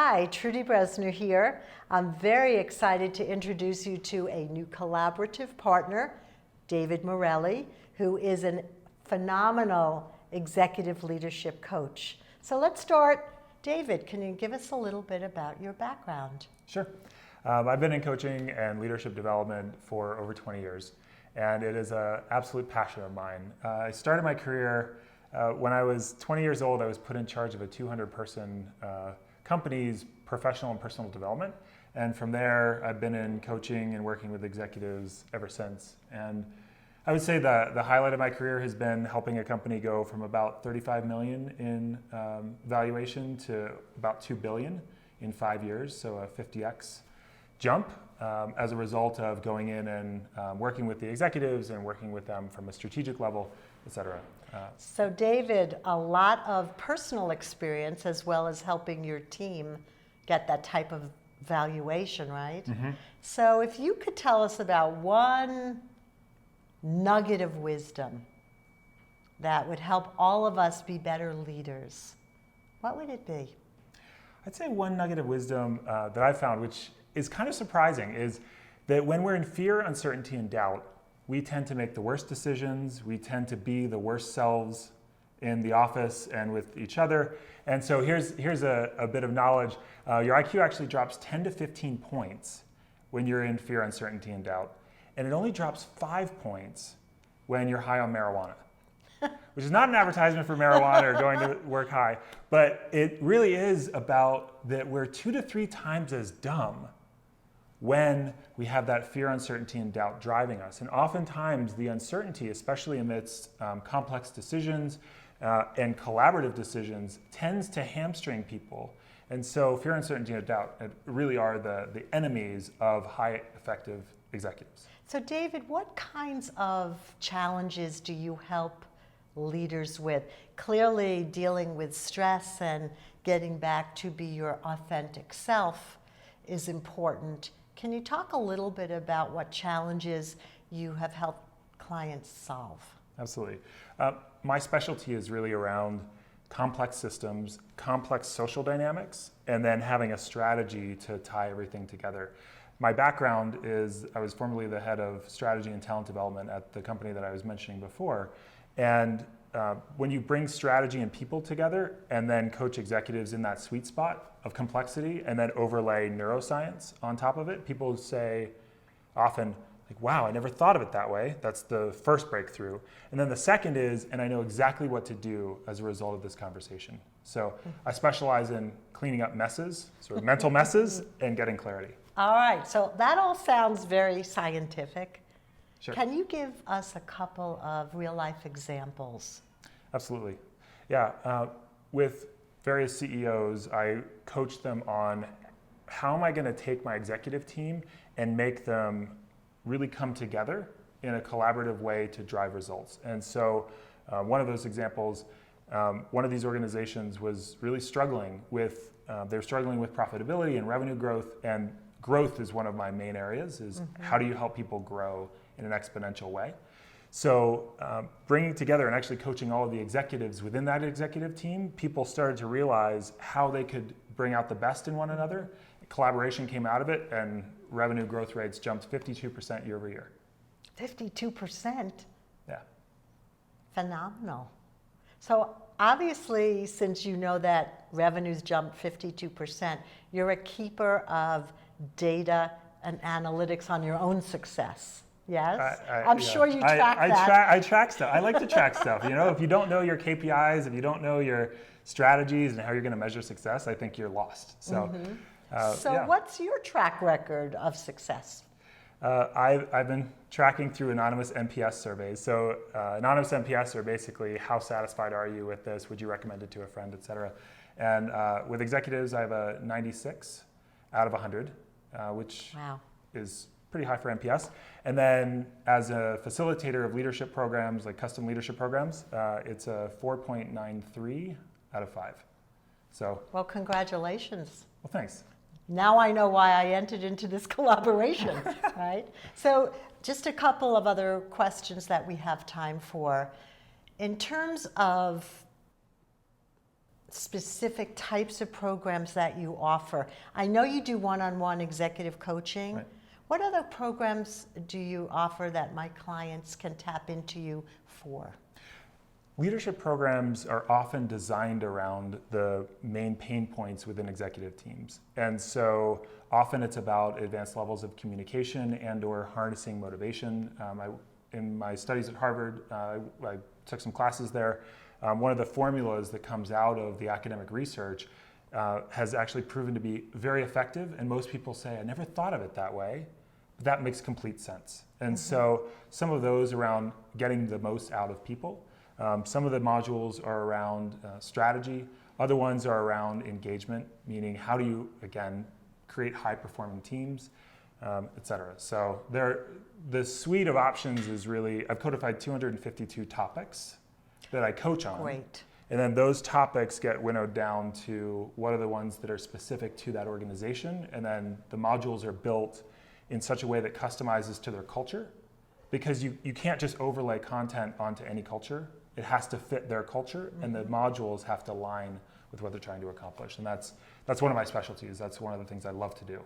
Hi, Trudi Bresner here. I'm very excited to introduce you to a new collaborative partner, David Morelli, who is a phenomenal executive leadership coach. So let's start. David, can you give us a little bit about your background? Sure. I've been in coaching and leadership development for over 20 years, and it is an absolute passion of mine. I started my career when I was 20 years old. I was put in charge of a 200-person company's professional and personal development, and from there I've been in coaching and working with executives ever since. And I would say the highlight of my career has been helping a company go from about 35 million in valuation to about 2 billion in 5 years, so a 50x jump as a result of going in and working with the executives and working with them from a strategic level, et cetera. So David, a lot of personal experience as well as helping your team get that type of valuation, right? Mm-hmm. So if you could tell us about one nugget of wisdom that would help all of us be better leaders, what would it be? I'd say one nugget of wisdom that I've found, which is kind of surprising, is that when we're in fear, uncertainty, and doubt, we tend to make the worst decisions. We tend to be the worst selves in the office and with each other. And so here's a bit of knowledge. Your IQ actually drops 10 to 15 points when you're in fear, uncertainty, and doubt. And it only drops 5 points when you're high on marijuana, which is not an advertisement for marijuana or going to work high, but it really is about that we're 2 to 3 times as dumb when we have that fear, uncertainty, and doubt driving us. And oftentimes the uncertainty, especially amidst complex decisions and collaborative decisions, tends to hamstring people. And so fear, uncertainty, and doubt really are the enemies of high effective executives. So David, what kinds of challenges do you help leaders with? Clearly dealing with stress and getting back to be your authentic self is important. Can you talk a little bit about what challenges you have helped clients solve? Absolutely. My specialty is really around complex systems, complex social dynamics, and then having a strategy to tie everything together. My background is I was formerly the head of strategy and talent development at the company that I was mentioning before. And when you bring strategy and people together and then coach executives in that sweet spot of complexity and then overlay neuroscience on top of it, people say often, like, wow, I never thought of it that way. That's the first breakthrough. And then the second is, and I know exactly what to do as a result of this conversation. So I specialize in cleaning up messes, sort of mental messes, and getting clarity. All right, so that all sounds very scientific. Sure. Can you give us a couple of real life examples? Absolutely. Yeah, with various CEOs, I coach them on how am I going to take my executive team and make them really come together in a collaborative way to drive results. And so one of those examples, one of these organizations was really struggling with, they're struggling with profitability and revenue growth, and growth is one of my main areas, is how do you help people grow in an exponential way? So bringing together and actually coaching all of the executives within that executive team, people started to realize how they could bring out the best in one another. Collaboration came out of it, and revenue growth rates jumped 52% year over year. 52%? Yeah. Phenomenal. So obviously, since you know that revenues jumped 52%, you're a keeper of data and analytics on your own success. Yes? I'm sure you track that. I track stuff. I like to track stuff. You know, if you don't know your KPIs, if you don't know your strategies and how you're going to measure success, I think you're lost. So, What's your track record of success? I've been tracking through anonymous NPS surveys. So anonymous NPS are basically how satisfied are you with this? Would you recommend it to a friend, et cetera? And with executives, I have a 96 out of 100, which is pretty high for NPS. And then as a facilitator of leadership programs, like custom leadership programs, it's a 4.93 out of 5. So, well, congratulations. Well, thanks. Now I know why I entered into this collaboration, right? So just a couple of other questions that we have time for. In terms of specific types of programs that you offer. I know you do one-on-one executive coaching. Right. What other programs do you offer that my clients can tap into you for? Leadership programs are often designed around the main pain points within executive teams. And so often it's about advanced levels of communication and or harnessing motivation. In my studies at Harvard, I took some classes there. One of the formulas that comes out of the academic research has actually proven to be very effective. And most people say, I never thought of it that way. But that makes complete sense. And so some of those around getting the most out of people. Some of the modules are around strategy. Other ones are around engagement, meaning how do you, again, create high-performing teams, et cetera. So the suite of options is really, I've codified 252 topics that I coach on. Great. And then those topics get winnowed down to what are the ones that are specific to that organization. And then the modules are built in such a way that customizes to their culture, because you can't just overlay content onto any culture. It has to fit their culture, and the modules have to align with what they're trying to accomplish. And that's one of my specialties. That's one of the things I love to do,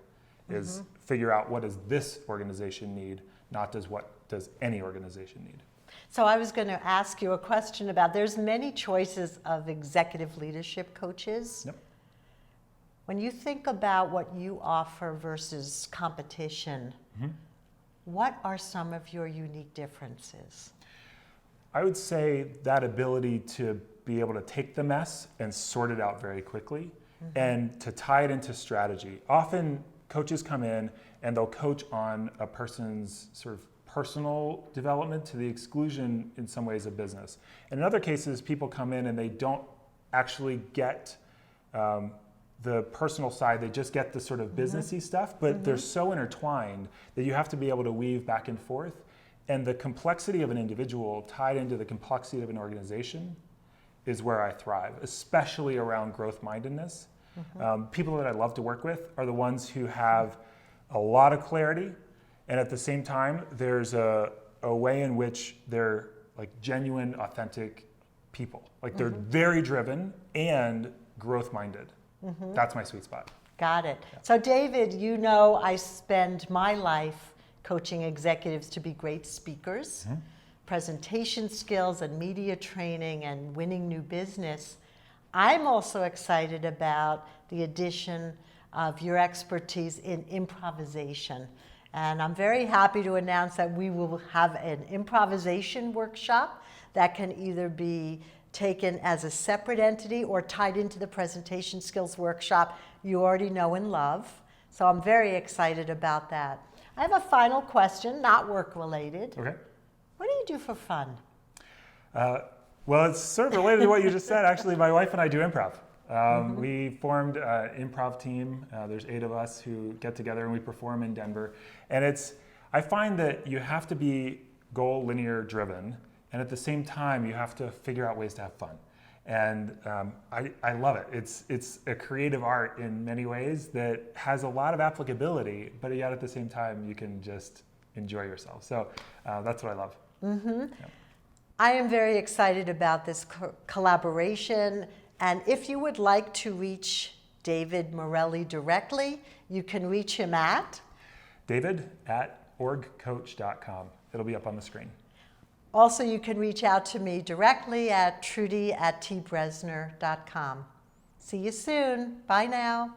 is figure out what does this organization need, not what does any organization need. So I was going to ask you a question about, there's many choices of executive leadership coaches. Yep. When you think about what you offer versus competition, what are some of your unique differences? I would say that ability to be able to take the mess and sort it out very quickly and to tie it into strategy. Often coaches come in and they'll coach on a person's sort of personal development to the exclusion in some ways of business. And in other cases, people come in and they don't actually get the personal side, they just get the sort of businessy stuff, but they're so intertwined that you have to be able to weave back and forth. And the complexity of an individual tied into the complexity of an organization is where I thrive, especially around growth-mindedness. People that I love to work with are the ones who have a lot of clarity, and at the same time, there's a way in which they're like genuine, authentic people. Like they're very driven and growth-minded. That's my sweet spot. Got it. Yeah. So David, you know I spend my life coaching executives to be great speakers, presentation skills and media training and winning new business. I'm also excited about the addition of your expertise in improvisation. And I'm very happy to announce that we will have an improvisation workshop that can either be taken as a separate entity or tied into the presentation skills workshop you already know and love. So I'm very excited about that. I have a final question, not work related. Okay. What do you do for fun? Well, it's sort of related to what you just said. Actually, my wife and I do improv. We formed an improv team. There's 8 of us who get together and we perform in Denver. And I find that you have to be goal linear driven, and at the same time, you have to figure out ways to have fun. And I love it. It's a creative art in many ways that has a lot of applicability, but yet at the same time, you can just enjoy yourself. So that's what I love. Yeah. I am very excited about this collaboration. And if you would like to reach David Morelli directly, you can reach him at david@orgcoach.com. It'll be up on the screen. Also, you can reach out to me directly at Trudi@tbresner.com. See you soon. Bye now.